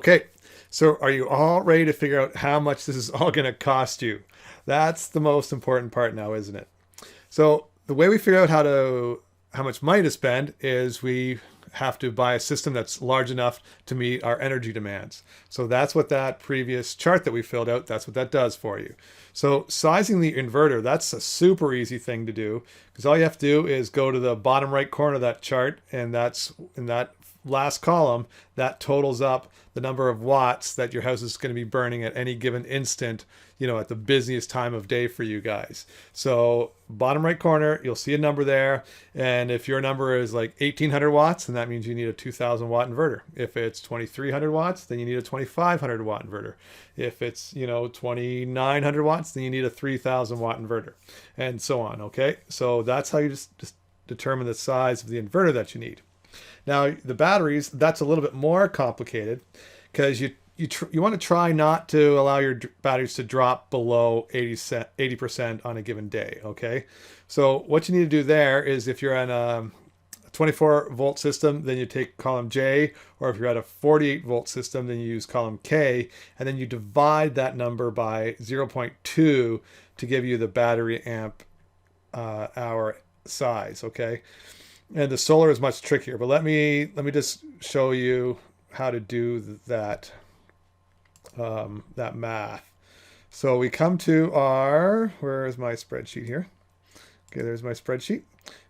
Okay, so are you all ready to figure out how much this is all going to cost you? That's the most important part now, isn't it? So the way we figure out how much money to spend is we have to buy a system that's large enough to meet our energy demands. So that's what that previous chart that we filled out, that's what that does for you. So sizing the inverter, that's a super easy thing to do because all you have to do is go to the bottom right corner of that chart, and that's in that last column that totals up the number of watts that your house is going to be burning at any given instant, at the busiest time of day for you guys. So bottom right corner, you'll see a number there. And if your number is like 1800 watts, then that means you need a 2000 watt inverter. If it's 2300 watts, then you need a 2500 watt inverter. If it's, 2900 watts, then you need a 3000 watt inverter, and so on. Okay. So that's how you just determine the size of the inverter that you need. Now, the batteries, that's a little bit more complicated because you want to try not to allow your batteries to drop below 80% on a given day, okay? So what you need to do there is if you're on a 24 volt system, then you take column J, or if you're at a 48 volt system, then you use column K, and then you divide that number by 0.2 to give you the battery amp hour size, okay? And the solar is much trickier, but let me just show you how to do that that math. So we come to where is my spreadsheet here? Okay, there's my spreadsheet,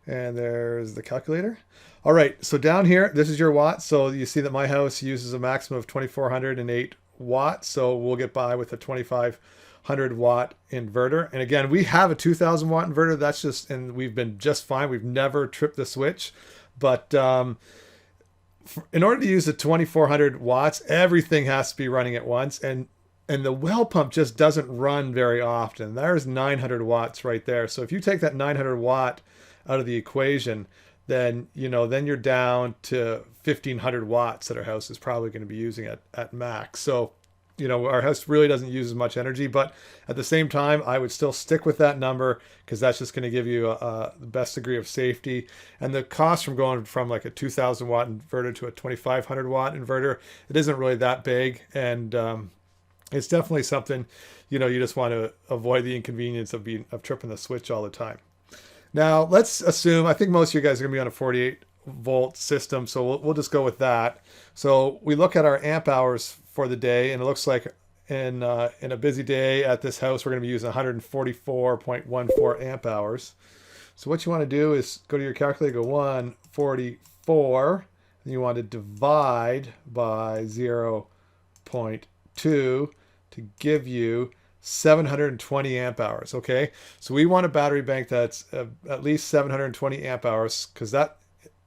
and there's the calculator. All right, so down here, this is your watts. So you see that my house uses a maximum of 2408 watts. So we'll get by with a 2500 watt inverter. And again, we have a 2000 watt inverter. And we've been just fine. We've never tripped the switch. But in order to use the 2400 watts, everything has to be running at once. And the well pump just doesn't run very often. There's 900 watts right there. So if you take that 900 watt out of the equation, then you're down to 1500 watts that our house is probably going to be using at max. So our house really doesn't use as much energy, but at the same time, I would still stick with that number because that's just going to give you the best degree of safety. And the cost from going from like a 2000 watt inverter to a 2500 watt inverter, it isn't really that big. And it's definitely something, you just want to avoid the inconvenience of tripping the switch all the time. Now, let's assume, I think most of you guys are going to be on a 48 volt system, so we'll just go with that. So we look at our amp hours for the day, and it looks like in a busy day at this house, we're going to be using 144.14 amp hours. So what you want to do is go to your calculator, go 144, and you want to divide by 0.2 to give you 720 amp hours. Okay, so we want a battery bank that's at least 720 amp hours, because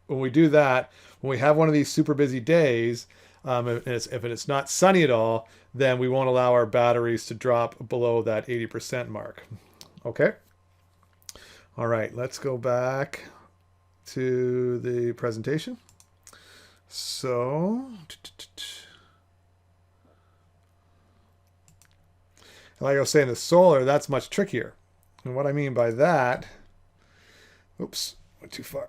when we do that, when we have one of these super busy days, if it's not sunny at all, then we won't allow our batteries to drop below that 80% mark. Okay. All right, let's go back to the presentation. So, like I was saying, the solar, that's much trickier. And what I mean by that, oops, went too far.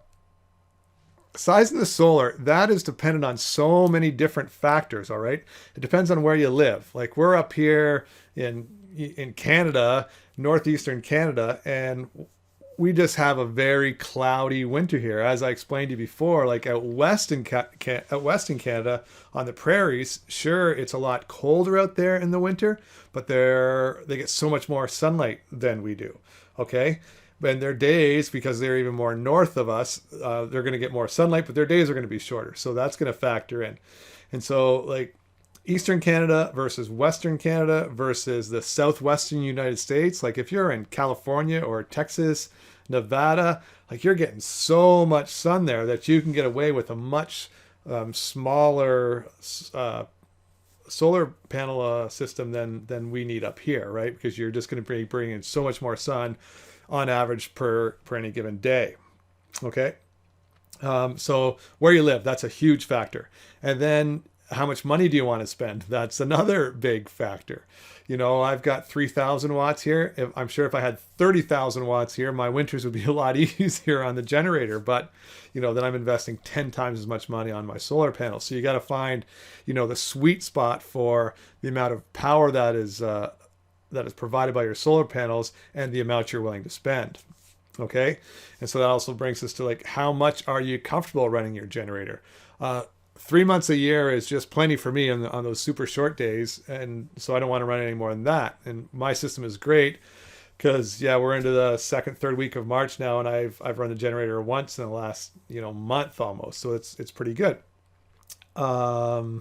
Sizing the solar, that is dependent on so many different factors, all right? It depends on where you live. Like we're up here in Canada, northeastern Canada, and we just have a very cloudy winter here. As I explained to you before, like out west in Canada, on the prairies, sure, it's a lot colder out there in the winter, but they get so much more sunlight than we do, okay? And their days, because they're even more north of us, they're going to get more sunlight, but their days are going to be shorter. So that's going to factor in. And so like Eastern Canada versus Western Canada versus the Southwestern United States, like if you're in California or Texas, Nevada, like you're getting so much sun there that you can get away with a much smaller solar panel system than we need up here, right? Because you're just going to be bringing in so much more sun on average per any given day. Okay. So where you live, that's a huge factor. And then how much money do you want to spend? That's another big factor. I've got 3,000 watts here. I'm sure if I had 30,000 watts here, my winters would be a lot easier on the generator. But, then I'm investing 10 times as much money on my solar panels. So you got to find, the sweet spot for the amount of power that is provided by your solar panels and the amount you're willing to spend. Okay. And so that also brings us to like, how much are you comfortable running your generator? 3 months a year is just plenty for me on those super short days. And so I don't want to run any more than that. And my system is great because we're into the second, third week of March now. And I've run the generator once in the last, month almost. So it's pretty good. Yeah.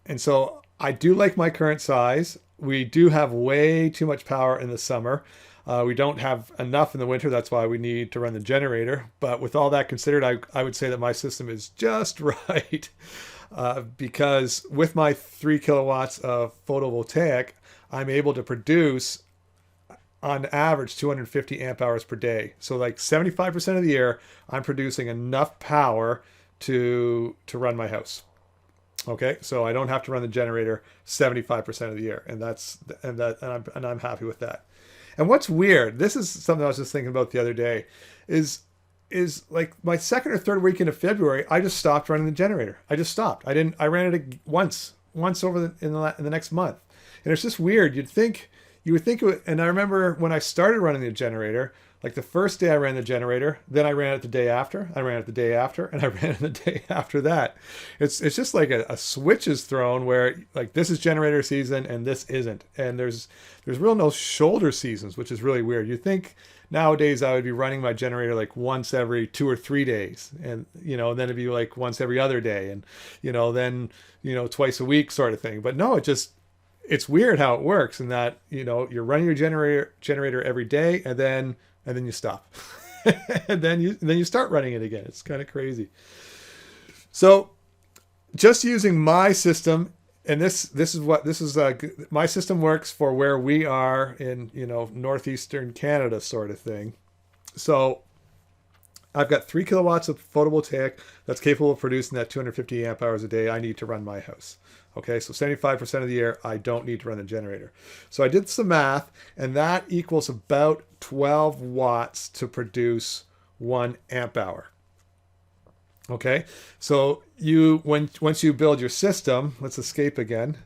And so I do like my current size. We do have way too much power in the summer. We don't have enough in the winter. That's why we need to run the generator. But with all that considered, I would say that my system is just right. Because with my 3 kilowatts of photovoltaic, I'm able to produce on average 250 amp hours per day. So like 75% of the year, I'm producing enough power to run my house. Okay, so I don't have to run the generator 75% of the year, and I'm happy with that. And what's weird, this is something I was just thinking about the other day, is like my second or third weekend of February, I just stopped running the generator. I just stopped. I ran it once over in the next month, and it's just weird. You would think, and I remember when I started running the generator. Like the first day I ran the generator, then I ran it the day after, I ran it the day after, and I ran it the day after that. It's just like a switch is thrown where like this is generator season and this isn't. And there's real no shoulder seasons, which is really weird. You'd think nowadays I would be running my generator like once every 2 or 3 days. And, then it'd be like once every other day and, then, twice a week sort of thing. But no, it's weird how it works in that, you're running your generator every day and then you stop. and then you start running it again. It's kind of crazy. So just using my system, and this is my system works for where we are in, northeastern Canada sort of thing. So I've got 3 kilowatts of photovoltaic that's capable of producing that 250 amp hours a day I need to run my house. Okay, so 75% of the year, I don't need to run the generator. So I did some math, and that equals about 12 watts to produce 1 amp hour. Okay, so once you build your system, let's escape again.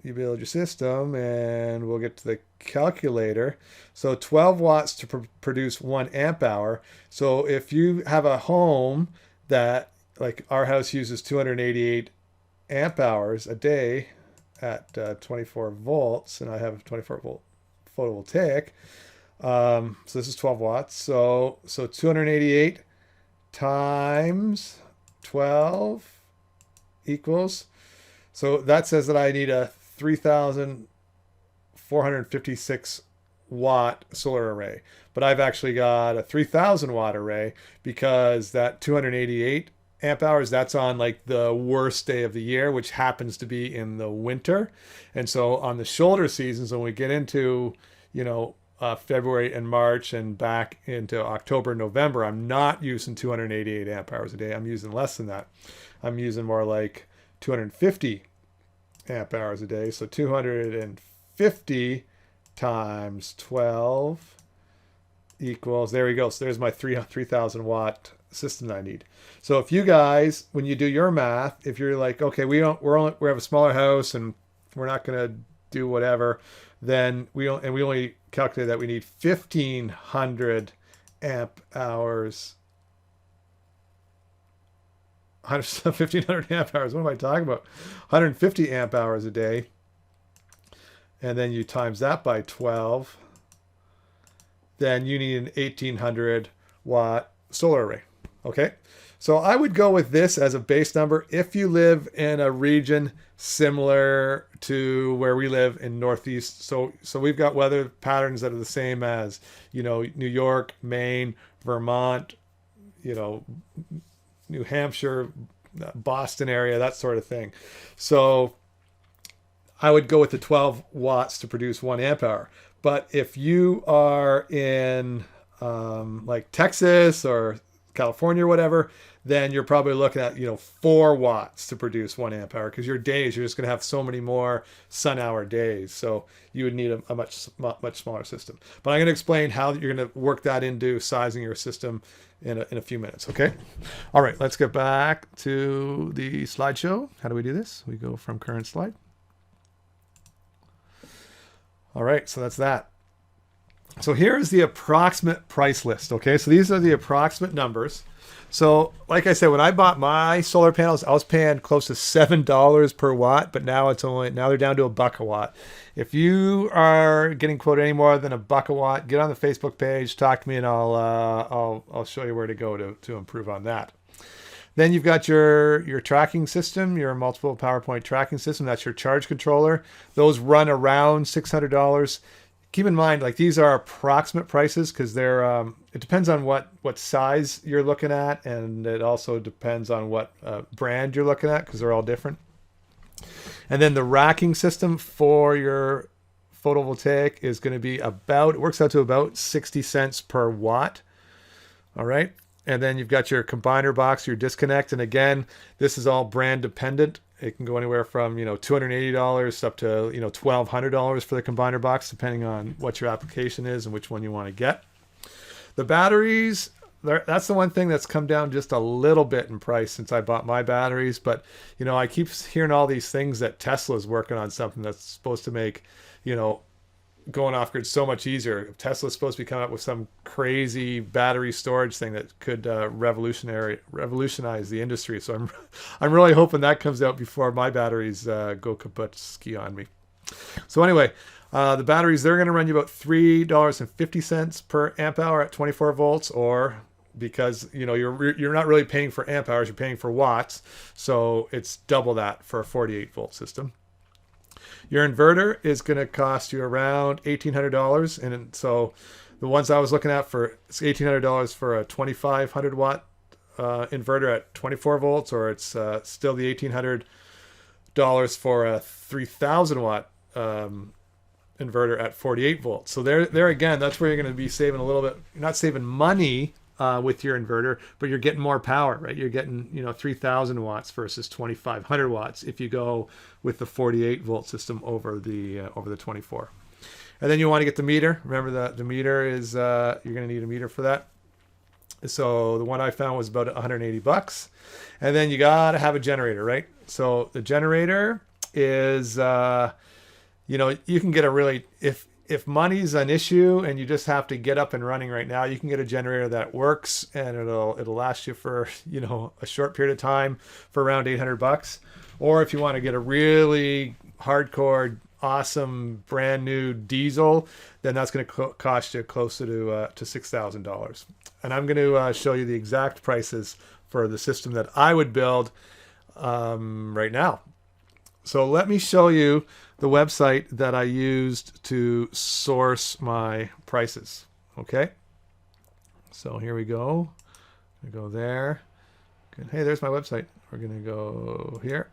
You build your system, and we'll get to the calculator. So 12 watts to produce 1 amp hour. So if you have a home that, like our house uses 288 amp hours a day at 24 volts, and I have a 24 volt photovoltaic. So this is 12 watts. So 288 times 12 equals. So that says that I need a 3,456 watt solar array, but I've actually got a 3,000 watt array because that 288 amp hours, that's on like the worst day of the year, which happens to be in the winter. And so on the shoulder seasons, when we get into, February and March and back into October, November, I'm not using 288 amp hours a day. I'm using less than that. I'm using more like 250 amp hours a day. So 250 times 12 equals, there we go. So there's my 3,000 watt system that I need. So if you guys, when you do your math, if you're like, okay, we have a smaller house and we're not going to do whatever, then we only calculate that we need 1,500 amp hours. 1,500 amp hours. What am I talking about? 150 amp hours a day. And then you times that by 12. Then you need an 1,800 watt solar array. Okay, so I would go with this as a base number if you live in a region similar to where we live in Northeast. So we've got weather patterns that are the same as, New York, Maine, Vermont, New Hampshire, Boston area, that sort of thing. So I would go with the 12 watts to produce 1 amp hour. But if you are in like Texas or California or whatever, then you're probably looking at, 4 watts to produce 1 amp hour, because your days, you're just going to have so many more sun hour days. So you would need a much smaller system. But I'm going to explain how you're going to work that into sizing your system in a few minutes. Okay. All right. Let's get back to the slideshow. How do we do this? We go from current slide. All right. So that's that. So here is the approximate price list. Okay. So these are the approximate numbers. So like I said, when I bought my solar panels, I was paying close to $7 per watt, but now they're down to $1 a watt. If you are getting quoted any more than $1 a watt, get on the Facebook page, talk to me, and I'll show you where to go to improve on that. Then you've got your tracking system, your multiple PowerPoint tracking system. That's your charge controller. Those run around $600. Keep in mind, like, these are approximate prices, because they're it depends on what size you're looking at, and it also depends on what brand you're looking at, because they're all different. And then the racking system for your photovoltaic is going to be it works out to about 60 cents per watt. All right. And then you've got your combiner box, your disconnect. And again, this is all brand dependent. It can go anywhere from, $280 up to, $1,200 for the combiner box, depending on what your application is and which one you want to get. The batteries, that's the one thing that's come down just a little bit in price since I bought my batteries. But, I keep hearing all these things that Tesla's working on something that's supposed to make, going off grid so much easier. Tesla's supposed to be coming up with some crazy battery storage thing that could revolutionize the industry. So I'm really hoping that comes out before my batteries go kaputski on me. So anyway, the batteries, they're going to run you about $3.50 per amp hour at 24 volts, or because you're not really paying for amp hours, you're paying for watts, so it's double that for a 48 volt system. Your inverter is going to cost you around $1,800, and so the ones I was looking at it's $1,800 for a 2,500 watt inverter at 24 volts, or it's still the $1,800 for a 3,000 watt inverter at 48 volts. So there again, that's where you're going to be saving a little bit. You're not saving money with your inverter, but you're getting more power, right? You're getting 3,000 watts versus 2,500 watts if you go with the 48 volt system over the 24. And then you want to get the meter. Remember that the meter is you're going to need a meter for that. So the one I found was about $180. And then you got to have a generator, right? So the generator is you can get a really, if money's an issue and you just have to get up and running right now, you can get a generator that works, and it'll last you for a short period of time for around $800. Or if you want to get a really hardcore, awesome, brand new diesel, then that's going to cost you closer to $6,000. And I'm going to show you the exact prices for the system that I would build right now. So let me show you the website that I used to source my prices. Okay. So here we go. I go there. Good. Hey, there's my website. We're going to go here.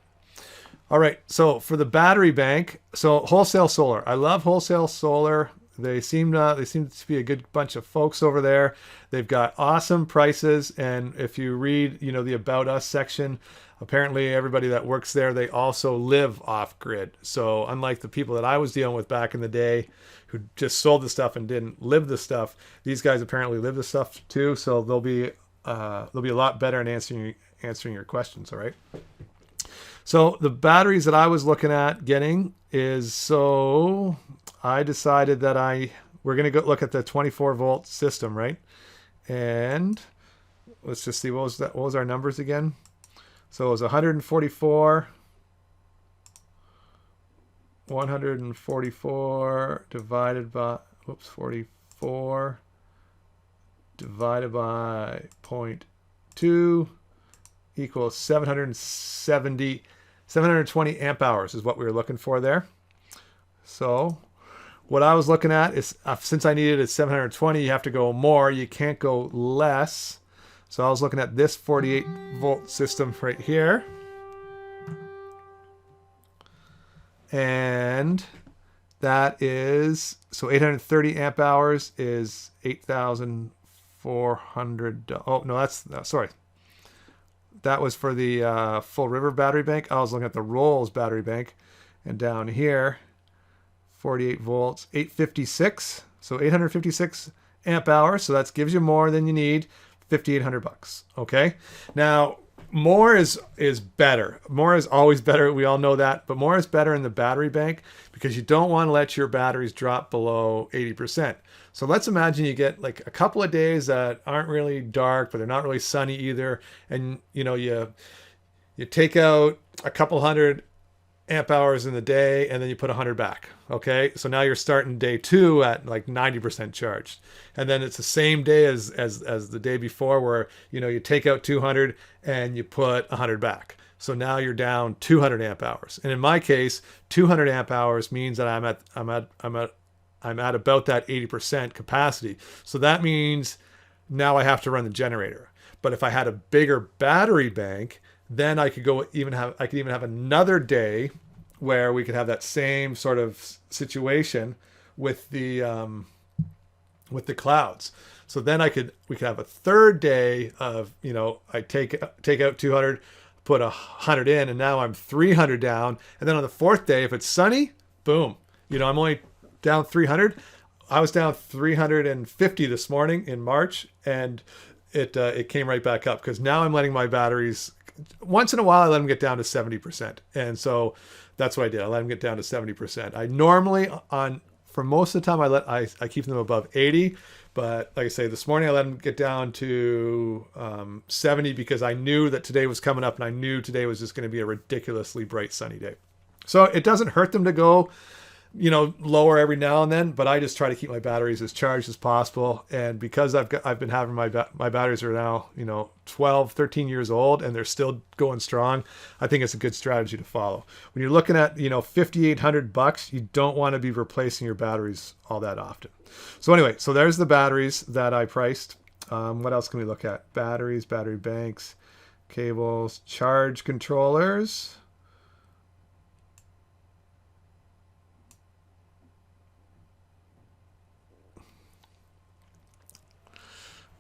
All right. So for the battery bank, so Wholesale Solar. I love Wholesale Solar. They seem to be a good bunch of folks over there. They've got awesome prices, and if you read, the About Us section, apparently everybody that works there, they also live off grid. So unlike the people that I was dealing with back in the day, who just sold the stuff and didn't live the stuff, these guys apparently live the stuff too. So they'll be a lot better in answering your questions. All right. So the batteries that I was looking at getting I decided that we're going to go look at the 24 volt system, right? And let's just see, what was our numbers again? So it was 144 divided by 44 divided by 0.2 equals 720 amp hours is what we were looking for there. So what I was looking at is, since I needed it 720, you have to go more. You can't go less. So I was looking at this 48 volt system right here. And that is, so 830 amp hours is $8,400. $400. Oh, no, that's, sorry. That was for the Full River battery bank. I was looking at the Rolls battery bank. And down here, 48 volts, 856. So 856 amp hours. So that gives you more than you need. $5,800. Okay. Now, more is better. More is always better. We all know that. But more is better in the battery bank because you don't want to let your batteries drop below 80%. So let's imagine you get like a couple of days that aren't really dark, but they're not really sunny either. And you take out a couple hundred amp hours in the day and then you put 100 back. Okay. So now you're starting day 2 at like 90% charged. And then it's the same day as the day before where, you take out 200 and you put 100 back. So now you're down 200 amp hours. And in my case, 200 amp hours means that I'm at about that 80% capacity. So that means now I have to run the generator. But if I had a bigger battery bank, then I could even have another day where we could have that same sort of situation with the clouds. So then we could have a third day of, I take out 200, put 100 in, and now I'm 300 down. And then on the fourth day, if it's sunny, boom, I'm only down 300. I was down 350 this morning in March, and it came right back up because now I'm letting my batteries, once in a while I let them get down to 70%. And so that's what I did. I let them get down to 70%. I normally for most of the time I keep them above 80, but like I say, this morning I let them get down to 70 because I knew that today was coming up and I knew today was just going to be a ridiculously bright sunny day. So it doesn't hurt them to go lower every now and then, but I just try to keep my batteries as charged as possible. And because I've been having my batteries are now, 12, 13 years old and they're still going strong. I think it's a good strategy to follow. When you're looking at, $5,800, you don't want to be replacing your batteries all that often. So anyway, so there's the batteries that I priced. What else can we look at? Batteries, battery banks, cables, charge controllers.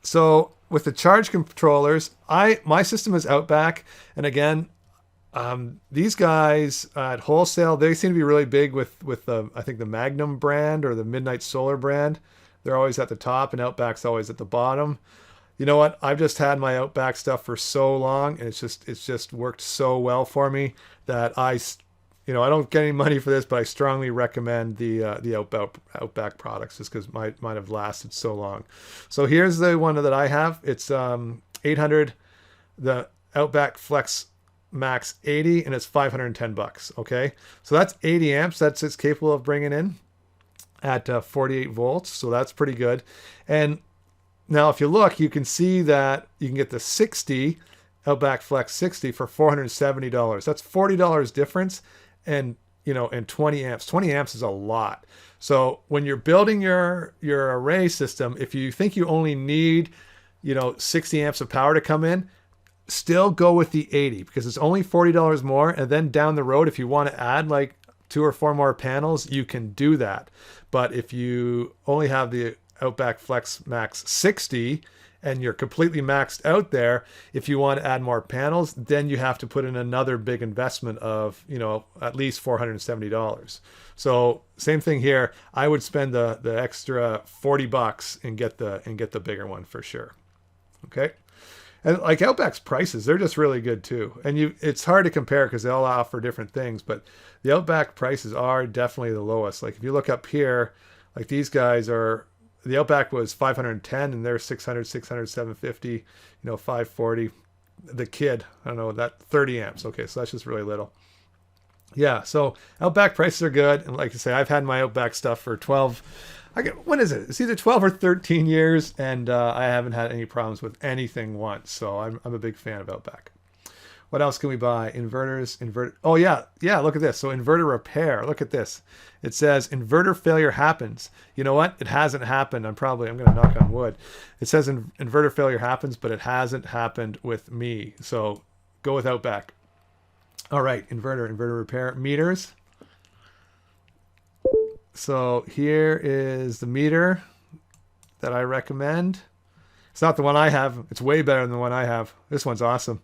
So with the charge controllers, my system is Outback, and again, these guys at wholesale, they seem to be really big with the, I think the Magnum brand or the Midnight Solar brand. They're always at the top, and Outback's always at the bottom. You know what? I've just had my Outback stuff for so long, and it's just worked so well for me that I don't get any money for this, but I strongly recommend the Outback products just because mine have lasted so long. So here's the one that I have. It's 800, the Outback Flex Max 80, and it's $510. Okay, so that's 80 amps. It's capable of bringing in at 48 volts. So that's pretty good. And now if you look, you can see that you can get the 60 Outback Flex 60 for $470. That's $40 difference. And 20 amps. 20 amps is a lot. So when you're building your array system, if you think you only need 60 amps of power to come in, still go with the 80 because it's only $40 more. And then down the road, if you want to add like 2 or 4 more panels, you can do that. But if you only have the Outback Flex Max 60 and you're completely maxed out there, if you want to add more panels, then you have to put in another big investment of, at least $470. So same thing here. I would spend the extra $40 and get the bigger one for sure. Okay. And like Outback's prices, they're just really good too. And it's hard to compare because they all offer different things, but the Outback prices are definitely the lowest. Like if you look up here, like these guys are, the Outback was 510 and they're 600, 750, 540. The Kid, I don't know, that 30 amps. Okay, so that's just really little. Yeah, so Outback prices are good. And like I say, I've had my Outback stuff for 12, when is it? It's either 12 or 13 years, and I haven't had any problems with anything once. So I'm a big fan of Outback. What else can we buy? Inverters, Oh yeah, look at this. So inverter repair, look at this. It says inverter failure happens. You know what? It hasn't happened. I'm going to knock on wood. It says inverter failure happens, but it hasn't happened with me. So go with Outback. All right, inverter repair, meters. So here is the meter that I recommend. It's not the one I have. It's way better than the one I have. This one's awesome.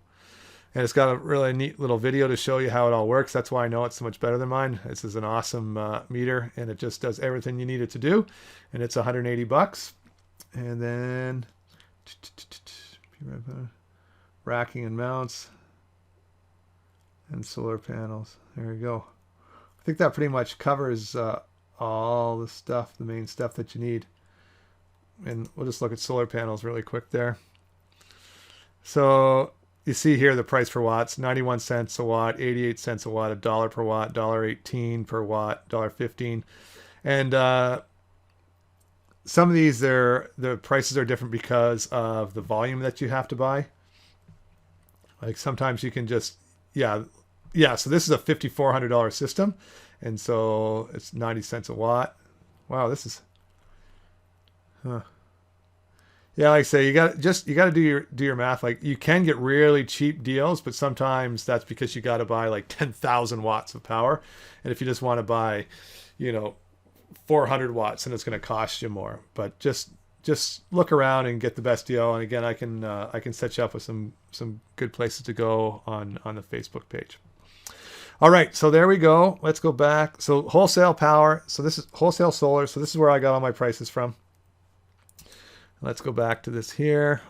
And it's got a really neat little video to show you how it all works. That's why I know it's so much better than mine. This is an awesome meter, and it just does everything you need it to do. And it's $180. And then racking and mounts and solar panels. There you go. I think that pretty much covers all the stuff, the main stuff that you need. And we'll just look at solar panels really quick there. So you see here the price per watts, 91 cents a watt, 88 cents a watt, $1 per watt, $1.18 per watt, $1.15. And some of these, the prices are different because of the volume that you have to buy. Like sometimes you can just, yeah. So this is a $5,400 system. And so it's 90 cents a watt. Wow, this is, huh. Yeah, like I say, you got to do your math. Like you can get really cheap deals, but sometimes that's because you got to buy like 10,000 watts of power. And if you just want to buy, 400 watts, and it's going to cost you more. But just look around and get the best deal. And again, I can set you up with some good places to go on the Facebook page. All right, so there we go. Let's go back. So wholesale power. So this is wholesale solar. So this is where I got all my prices from. Let's go back to this here.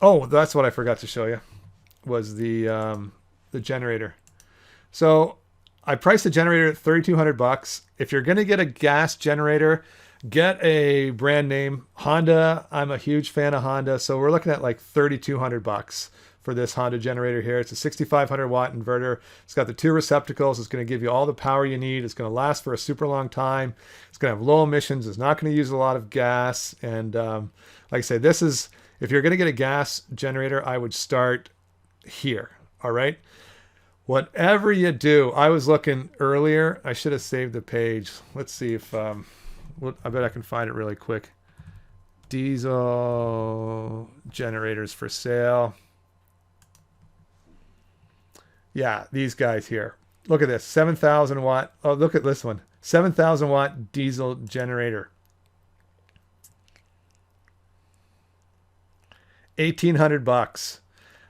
Oh, that's what I forgot to show you, was the generator. So I priced the generator at $3,200. If you're going to get a gas generator, get a brand name Honda. I'm a huge fan of Honda, so we're looking at like $3,200 for this Honda generator here. It's a 6,500 watt inverter. It's got the 2 receptacles. It's going to give you all the power you need. It's going to last for a super long time. It's going to have low emissions. It's not going to use a lot of gas. And like I say, this is, if you're going to get a gas generator, I would start here. All right. Whatever you do, I was looking earlier. I should have saved the page. Let's see if, I bet I can find it really quick. Diesel generators for sale. Yeah, these guys here. Look at this, 7,000 watt. Oh, look at this one, 7,000 watt diesel generator. $1,800.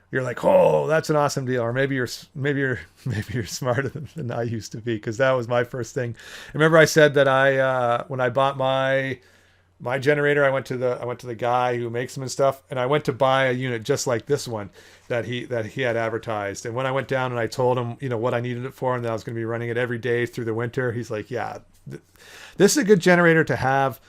You're like, oh, that's an awesome deal. Or maybe you're smarter than I used to be, because that was my first thing. Remember, I said that when I bought my generator, I went to the guy who makes them and stuff, and I went to buy a unit just like this one that he had advertised. And when I went down and I told him, what I needed it for, and that I was going to be running it every day through the winter, he's like, yeah, this is a good generator to have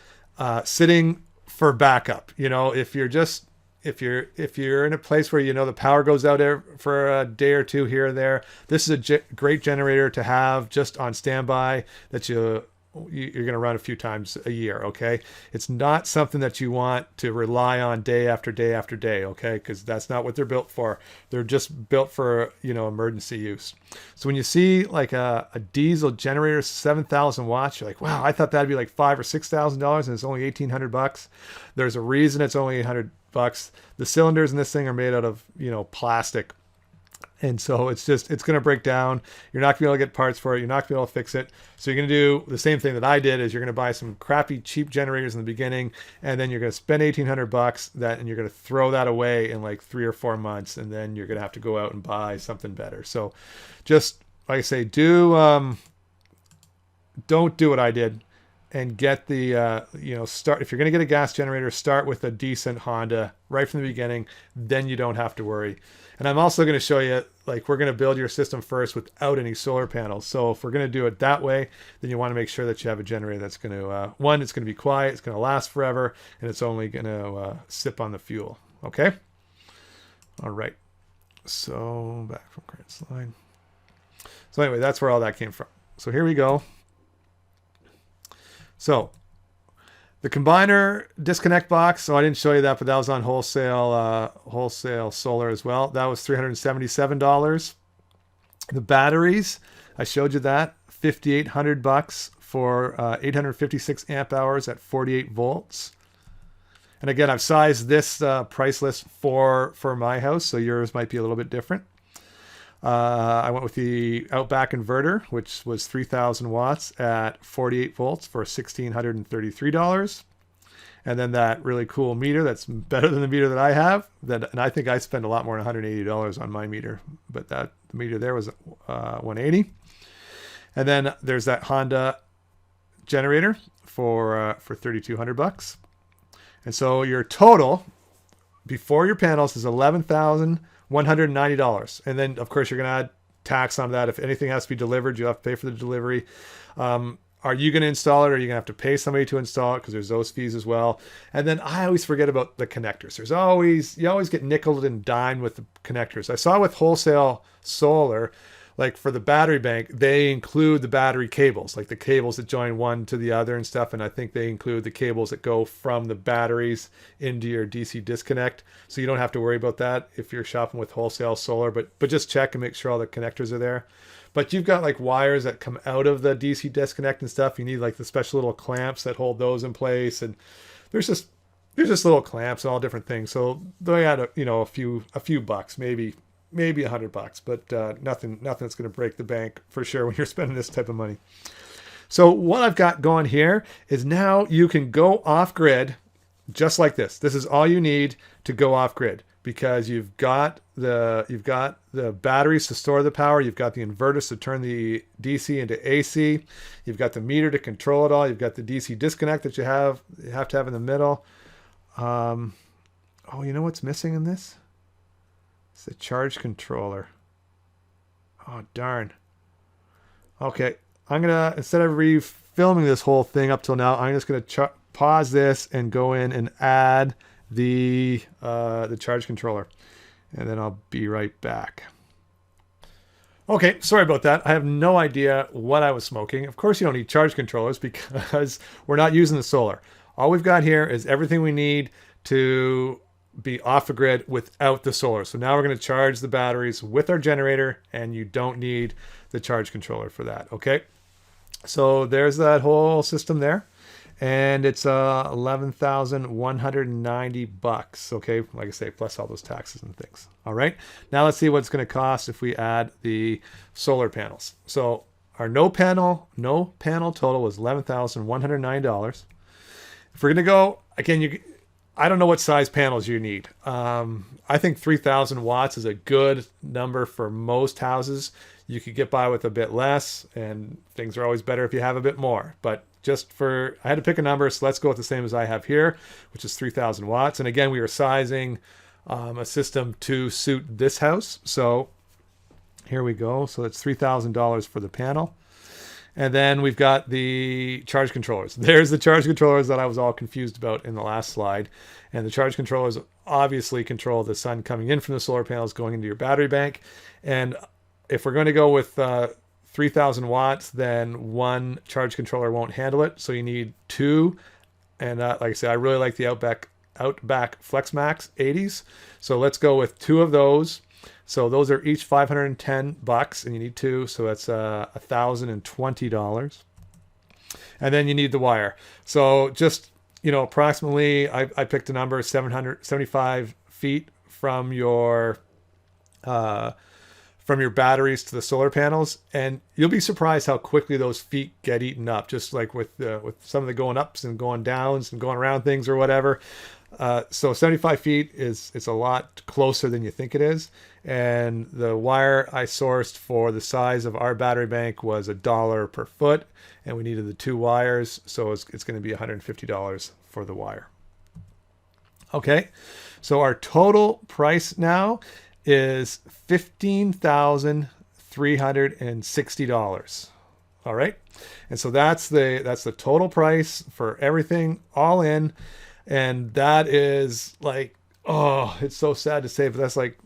sitting for backup. If you're in a place where the power goes out for a day or two here or there, this is a great generator to have just on standby that you're going to run a few times a year. Okay, it's not something that you want to rely on day after day after day. Okay, because that's not what they're built for. They're just built for emergency use. So when you see like a diesel generator, 7,000 watts, you're like, wow, I thought that'd be like $5,000 or $6,000, and it's only $1,800. There's a reason it's only $800. The cylinders in this thing are made out of plastic, and so it's going to break down. You're not going to be able to get parts for it. You're not going to be able to fix it. So you're going to do the same thing that I did, is you're going to buy some crappy cheap generators in the beginning, and then you're going to spend $1,800 and you're going to throw that away in like 3 or 4 months, and then you're going to have to go out and buy something better. So just like I say, don't do what I did. And get the, start. If you're going to get a gas generator, start with a decent Honda right from the beginning. Then you don't have to worry. And I'm also going to show you, like, we're going to build your system first without any solar panels. So if we're going to do it that way, then you want to make sure that you have a generator that's going to, one, it's going to be quiet, it's going to last forever, and it's only going to sip on the fuel. Okay? All right. So back from current slide. So anyway, that's where all that came from. So here we go. So the combiner disconnect box, so I didn't show you that, but that was on wholesale solar as well. That was $377. The batteries, I showed you that, $5,800 for 856 amp hours at 48 volts. And again, I've sized this price list for my house, so yours might be a little bit different. I went with the Outback inverter, which was 3,000 watts at 48 volts for $1,633. And then that really cool meter that's better than the meter that I have. And I think I spent a lot more than $180 on my meter, but the meter there was 180. And then there's that Honda generator for $3,200. And so your total before your panels is $11,190. And then of course you're going to add tax on that. If anything has to be delivered, you have to pay for the delivery. Are you going to install it, or are you going to have to pay somebody to install it? Because there's those fees as well. And then I always forget about the connectors. You always get nickeled and dimed with the connectors. I saw with wholesale solar, like for the battery bank, they include the battery cables, like the cables that join one to the other and stuff. And I think they include the cables that go from the batteries into your DC disconnect. So you don't have to worry about that if you're shopping with wholesale solar, but just check and make sure all the connectors are there. But you've got like wires that come out of the DC disconnect and stuff. You need like the special little clamps that hold those in place. And there's just little clamps and all different things. So they add a few bucks, maybe $100, but nothing that's going to break the bank for sure when you're spending this type of money. So what I've got going here is now you can go off grid just like this. This is all you need to go off grid, because you've got the batteries to store the power, you've got the inverters to turn the DC into AC, you've got the meter to control it all, you've got the DC disconnect that you have to have in the middle. You know what's missing in this? It's the charge controller. Oh, darn. Okay, I'm gonna, instead of refilming this whole thing up till now, I'm just gonna pause this and go in and add the charge controller, and then I'll be right back. Okay, sorry about that. I have no idea what I was smoking. Of course you don't need charge controllers because we're not using the solar. All we've got here is everything we need to be off the grid without the solar. So now we're going to charge the batteries with our generator, and you don't need the charge controller for that. Okay, so there's that whole system there. And it's $11,190. Okay, like I say, plus all those taxes and things. All right, now let's see what it's going to cost if we add the solar panels. So our no panel total was $11,109. If we're going to go again, I don't know what size panels you need. I think 3,000 watts is a good number for most houses. You could get by with a bit less, and things are always better if you have a bit more. But I had to pick a number, so let's go with the same as I have here, which is 3,000 watts. And again, we are sizing a system to suit this house. So here we go. So it's $3,000 for the panel. And then we've got the charge controllers. There's the charge controllers that I was all confused about in the last slide. And the charge controllers obviously control the sun coming in from the solar panels going into your battery bank. And if we're going to go with 3,000 watts, then one charge controller won't handle it. So you need two. And like I said, I really like the Outback FlexMax 80s. So let's go with two of those. So those are each $510, and you need two. So that's $1,020. And then you need the wire. So just, approximately, I picked a number 775 feet from your batteries to the solar panels, and you'll be surprised how quickly those feet get eaten up, just like with some of the going ups and going downs and going around things or whatever. So 75 feet it's a lot closer than you think it is. And the wire I sourced for the size of our battery bank was $1 per foot, and we needed the two wires, so it's going to be $150 for the wire. Okay, so our total price now is $15,360. All right, and so that's the total price for everything all in, and that is like, oh, it's so sad to say, but that's like,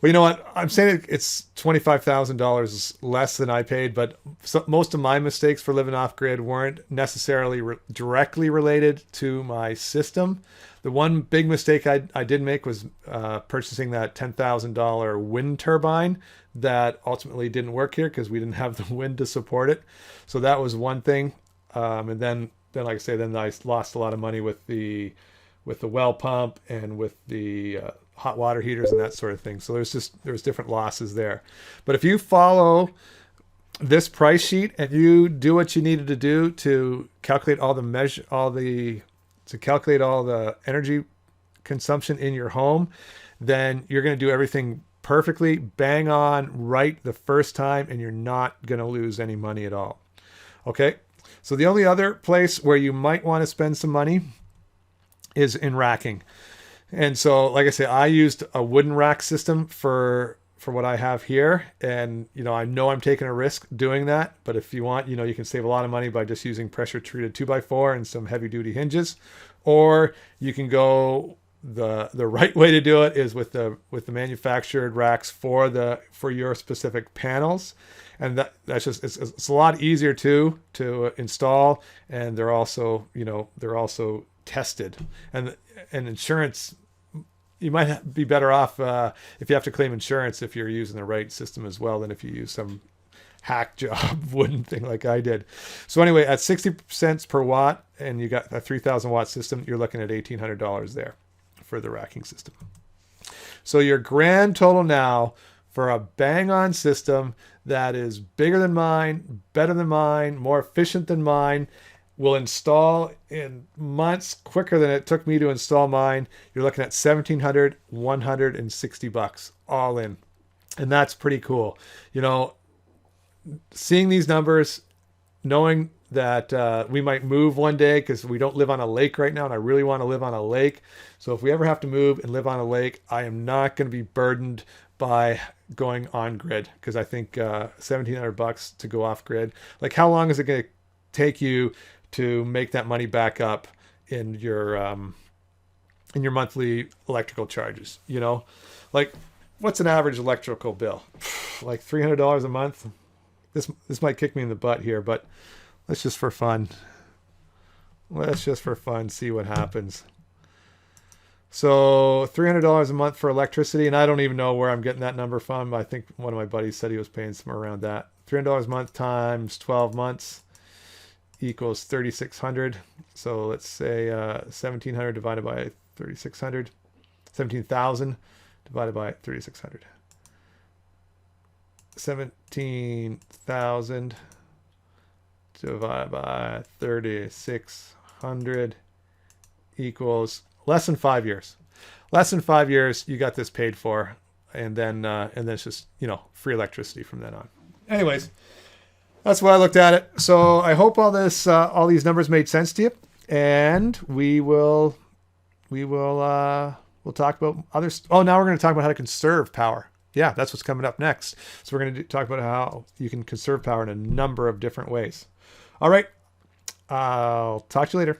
well, you know what? I'm saying it's $25,000 less than I paid, but most of my mistakes for living off grid weren't necessarily directly related to my system. The one big mistake I did make was purchasing that $10,000 wind turbine that ultimately didn't work here because we didn't have the wind to support it. So that was one thing. And then like I say, then I lost a lot of money with the well pump and with the hot water heaters and that sort of thing. So there's different losses there. But if you follow this price sheet and you do what you needed to do to calculate calculate all the energy consumption in your home, then you're going to do everything perfectly, bang on, right the first time, and you're not going to lose any money at all. Okay, so the only other place where you might want to spend some money is in racking. And so, like I say, I used a wooden rack system for what I have here. And, I know I'm taking a risk doing that. But if you want, you can save a lot of money by just using pressure treated 2x4 and some heavy duty hinges. Or you can go the right way to do it is with the manufactured racks for your specific panels. And that's just it's a lot easier to install, and they're also tested. And insurance, you might be better off if you have to claim insurance if you're using the right system as well than if you use some hack job wooden thing like I did. So anyway, at 60 cents per watt and you got a 3,000 watt system, you're looking at $1,800 there for the racking system. So your grand total now for a bang on system that is bigger than mine, better than mine, more efficient than mine, will install in months quicker than it took me to install mine. You're looking at $1,760 all in. And that's pretty cool. Seeing these numbers, knowing that we might move one day because we don't live on a lake right now, and I really want to live on a lake. So if we ever have to move and live on a lake, I am not going to be burdened by going on grid, because I think $1,700 to go off grid. Like, how long is it going to take you to make that money back up in your monthly electrical charges? Like, what's an average electrical bill? Like $300 a month. This might kick me in the butt here, but let's just for fun see what happens. So $300 a month for electricity, and I don't even know where I'm getting that number from. I think one of my buddies said he was paying somewhere around that. $300 a month times 12 months equals 3,600. So let's say 1,700 divided by 3,600. 17,000 divided by 3,600. 17,000 divided by 3,600 equals less than 5 years. Less than 5 years, you got this paid for, and then it's just free electricity from then on. Anyways, that's why I looked at it. So I hope all these numbers made sense to you, and we'll talk about others. Oh, now we're going to talk about how to conserve power. Yeah, that's what's coming up next. So we're going to talk about how you can conserve power in a number of different ways. All right. I'll talk to you later.